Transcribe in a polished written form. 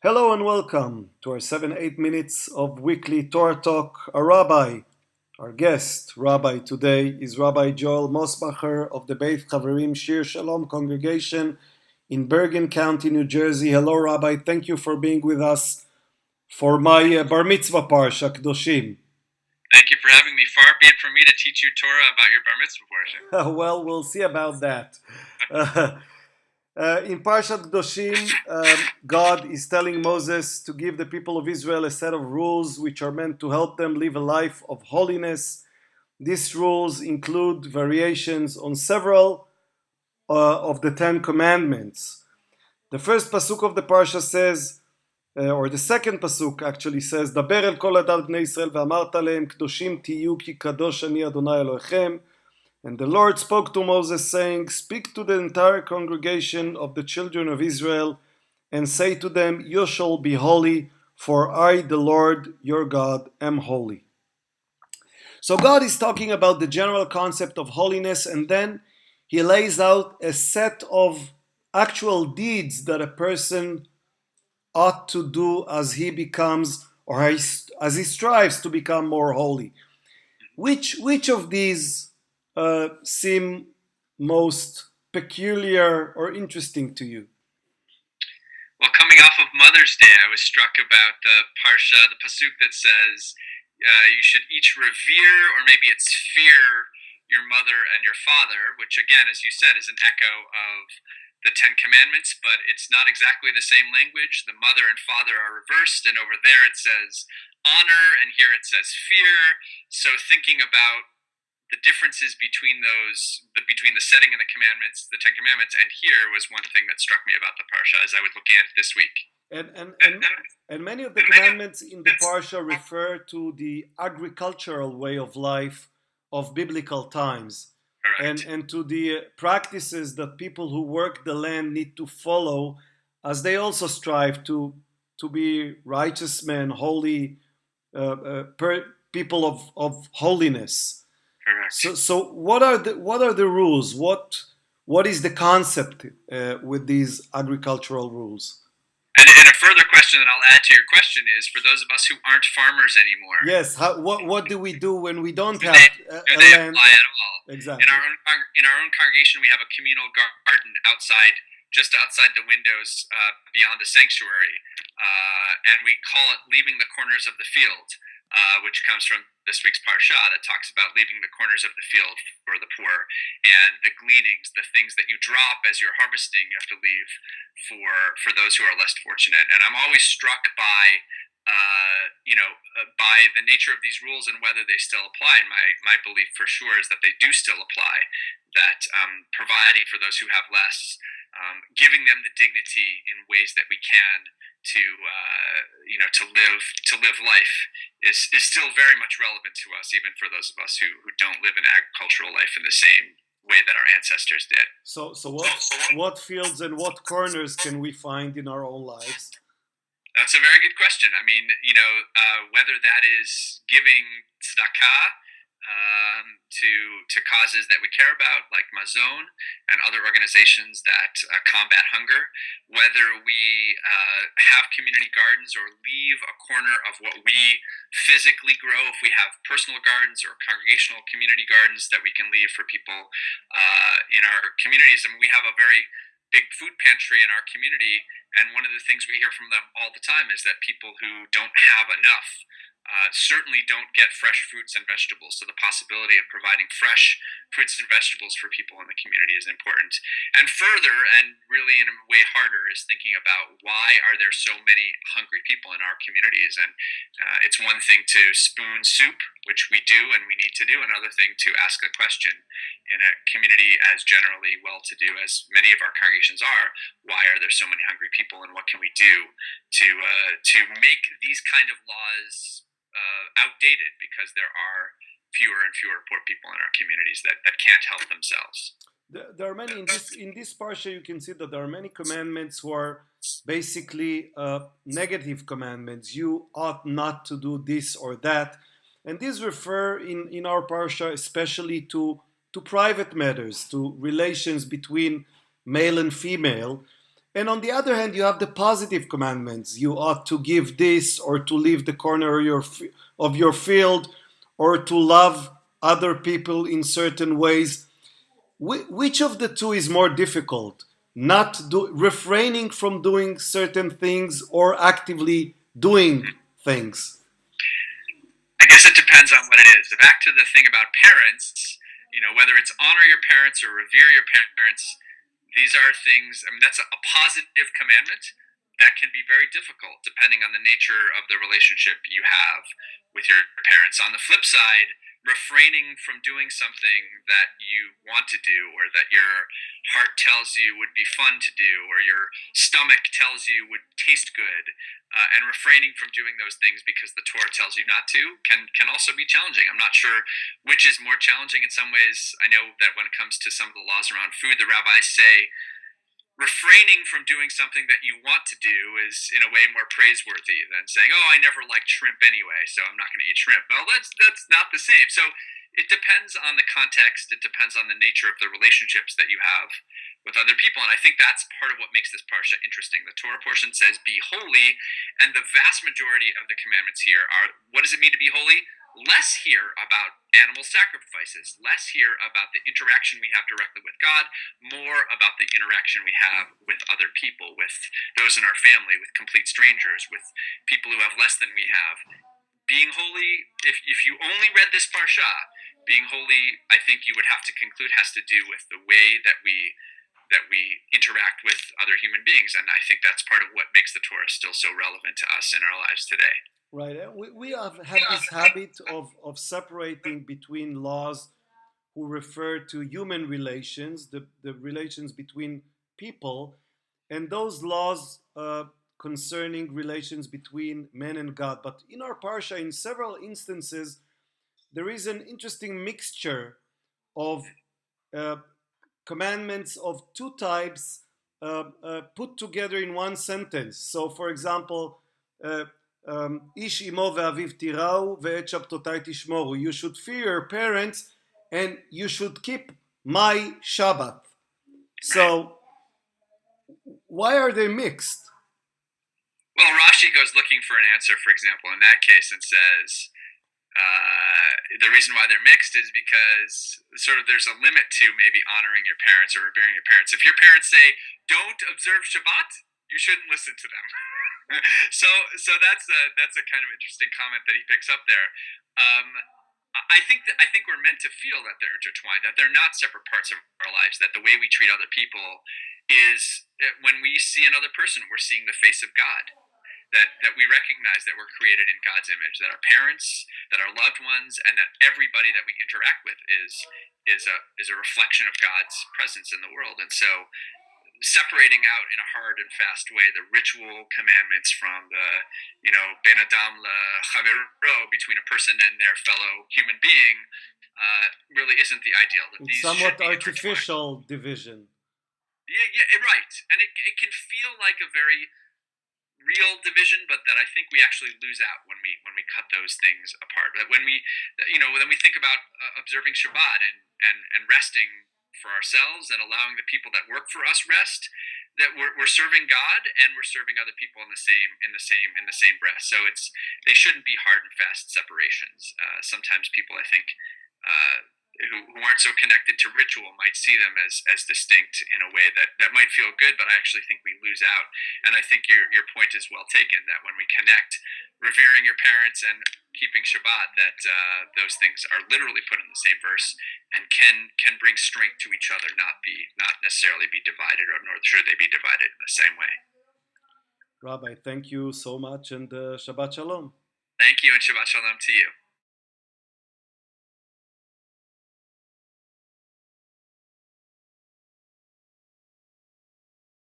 Hello and welcome to our 7-8 minutes of weekly Torah talk. Our guest rabbi today is Rabbi Joel Mosbacher of the Beit Chaverim Shir Shalom congregation in Bergen County, New Jersey. Hello, Rabbi. Thank you for being with us for my bar mitzvah Parashat Kedoshim. Thank you for having me. Far be it from me to teach you Torah about your bar mitzvah portion. Well, we'll see about that. In Parashat Kedoshim, God is telling Moses to give the people of Israel a set of rules which are meant to help them live a life of holiness. These rules include variations on several of the Ten Commandments. The first pasuk of the Parsha says, or the second pasuk actually says, "Daber el kol adat bnei Yisrael ve'amarta lehem kedoshim tiyu ki kadosh ani Adonai Elohechem." And the Lord spoke to Moses, saying, "Speak to the entire congregation of the children of Israel, and say to them, You shall be holy, for I, the Lord your God, am holy." So God is talking about the general concept of holiness, and then He lays out a set of actual deeds that a person ought to do as he becomes, or as he strives to become more holy. Which of these seem most peculiar or interesting to you? Well, coming off of Mother's Day, I was struck about the Parsha, the pasuk that says you should each revere, or maybe it's fear, your mother and your father, which again, as you said, is an echo of the Ten Commandments, but it's not exactly the same language. The mother and father are reversed, and over there it says honor, and here it says fear. So thinking about the differences between between the setting and the commandments, the Ten Commandments, and here was one thing that struck me about the Parsha as I was looking at it this week. And many of the commandments in the Parsha refer to the agricultural way of life of biblical times. And to the practices that people who work the land need to follow as they also strive to be righteous men, holy people of holiness. Correct. So what are the rules? What is the concept with these agricultural rules? And a further question that I'll add to your question is, for those of us who aren't farmers anymore. Yes. What do we do when we don't have do they land? apply at all? Exactly. In our own congregation, we have a communal garden just outside the windows beyond the sanctuary, and we call it "leaving the corners of the field," which comes from this week's parsha that talks about leaving the corners of the field for the poor, and the gleanings, the things that you drop as you're harvesting, you have to leave for those who are less fortunate. And I'm always struck by by the nature of these rules and whether they still apply. And my belief for sure is that they do still apply, that providing for those who have less, giving them the dignity in ways that we can to live life is still very much relevant to us, even for those of us who don't live an agricultural life in the same way that our ancestors did. So what fields and what corners can we find in our own lives? That's a very good question. I mean, whether that is giving tzedakah to causes that we care about, like Mazon and other organizations that combat hunger, whether we have community gardens or leave a corner of what we physically grow, if we have personal gardens or congregational community gardens that we can leave for people in our communities. I mean, we have a very big food pantry in our community, and one of the things we hear from them all the time is that people who don't have enough certainly don't get fresh fruits and vegetables. So the possibility of providing fresh fruits and vegetables for people in the community is important. And further, and really in a way harder, is thinking about why are there so many hungry people in our communities. And it's one thing to spoon soup, which we do and we need to do, another thing to ask a question in a community as generally well-to-do as many of our congregations are. Why are there so many hungry people, and what can we do to make these kind of laws outdated, because there are fewer and fewer poor people in our communities that can't help themselves. There are many in this parsha. You can see that there are many commandments who are basically negative commandments. You ought not to do this or that, and these refer in our parsha especially to private matters, to relations between male and female. And on the other hand, you have the positive commandments. You ought to give this, or to leave the corner of your field, or to love other people in certain ways. Which of the two is more difficult? Refraining from doing certain things, or actively doing things? I guess it depends on what it is. Back to the thing about parents, whether it's honor your parents or revere your parents, these are things, I mean, that's a positive commandment that can be very difficult depending on the nature of the relationship you have with your parents. On the flip side, refraining from doing something that you want to do, or that your heart tells you would be fun to do, or your stomach tells you would taste good, and refraining from doing those things because the Torah tells you not to, can also be challenging. I'm not sure which is more challenging. In some ways, I know that when it comes to some of the laws around food, the rabbis say refraining from doing something that you want to do is in a way more praiseworthy than saying, "Oh, I never liked shrimp anyway, so I'm not going to eat shrimp." Well, that's not the same. So it depends on the context. It depends on the nature of the relationships that you have with other people, and I think that's part of what makes this parsha interesting. The Torah portion says, "Be holy," and the vast majority of the commandments here are, what does it mean to be holy? Less here about animal sacrifices, less here about the interaction we have directly with God, more about the interaction we have with other people, with those in our family, with complete strangers, with people who have less than we have. Being holy, if you only read this parsha, being holy, I think you would have to conclude, has to do with the way that we interact with other human beings, and I think that's part of what makes the Torah still so relevant to us in our lives today. Right. We have had this habit of separating between laws who refer to human relations, the relations between people, and those laws concerning relations between man and God. But in our parsha, in several instances, there is an interesting mixture of uh, commandments of two types put together in one sentence. So, for example, איש אמו ואביו תיראו ואת שבתותי תשמורו. You should fear your parents and you should keep my Shabbat. So, why are they mixed? Well, Rashi goes looking for an answer, for example, in that case, and says, the reason why they're mixed is because sort of there's a limit to maybe honoring your parents or revering your parents. If your parents say, "Don't observe Shabbat," you shouldn't listen to them. so that's a kind of interesting comment that he picks up there. I think we're meant to feel that they're intertwined, that they're not separate parts of our lives. That the way we treat other people is, when we see another person, we're seeing the face of God. That we recognize that we're created in God's image, that our parents, that our loved ones, and that everybody that we interact with is a reflection of God's presence in the world. And so, separating out in a hard and fast way the ritual commandments from the ben adam lechavero, between a person and their fellow human being, really isn't the ideal. That it's somewhat artificial division. Yeah, right. And it can feel like a very real division, but that I think we actually lose out when we cut those things apart. That when we think about observing Shabbat and resting for ourselves and allowing the people that work for us rest, that we're serving God and we're serving other people in the same breath. So they shouldn't be hard and fast separations. Sometimes people, I think, who aren't so connected to ritual might see them as distinct in a way that might feel good, but I actually think we lose out. And I think your point is well taken, that when we connect revering your parents and keeping Shabbat, that those things are literally put in the same verse and can bring strength to each other, not necessarily be divided, or nor should they be divided in the same way. Rabbi, thank you so much, and Shabbat Shalom. Thank you, and Shabbat Shalom to you.